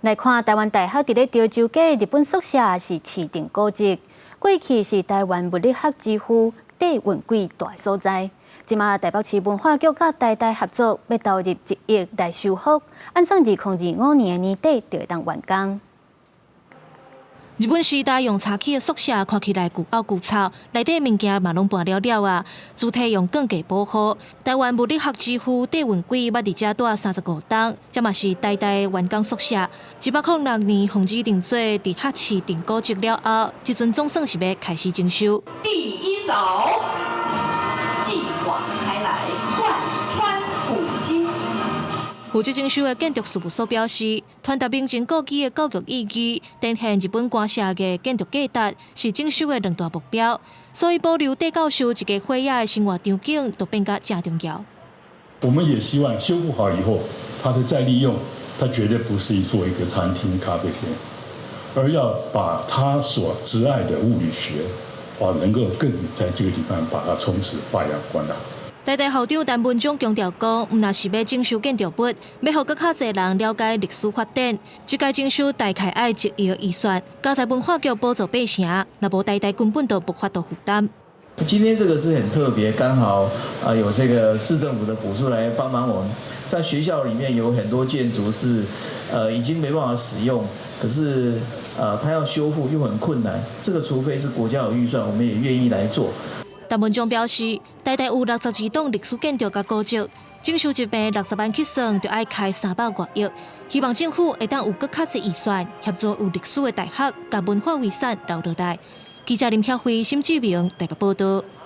来看台湾大学伫咧潮州街日本宿舍是市定古迹，过去是台湾物理学之父戴文贵住的所在。即马台北市文化局甲台大合作，要投入1亿来修复，按算2025年的年底就会当完工。 日本时代用柴漆的宿舍看起来旧凹旧臭，内底物件嘛拢搬了了啊。主体用钢架保护。台湾物理学之父戴文贵捌伫遮住35冬，这嘛是台大的完工宿舍。1806年奉旨定做伫学市定古迹了后，即阵总算是要开始征收。第一凿，继往开来，贯穿古今。 负责征收的建筑事务所表示，传达明前古迹的教育意义，展现日本官舍的建筑价值，是征收的2大目标。所以保留戴教授一个火野的生活场景，都变得正重要。我们也希望修复好以后，它的再利用，它绝对不是做一个餐厅、咖啡店，而要把它所挚爱的物理学，能够更在这个地方把它充实、发扬光大。 台大校长陈文忠强调讲，毋若是要征收建筑物，要互更较侪人了解历史发展，即届征收大概爱1亿的预算，交在文化局补助8成，若无台大根本都无法度负担。今天这个是很特别，刚好有这个市政府的补助来帮忙我们。在学校里面有很多建筑是已经没办法使用，可是它要修复又很困难，这个除非是国家有预算，我们也愿意来做。 陈文忠表示，台大有62栋历史建筑甲古迹，征收一平60万去算，就要开300多亿。希望政府会当有更较侪预算，协助有历史的大学甲文化遗产留落来。记者林巧慧、沈志明台北报道。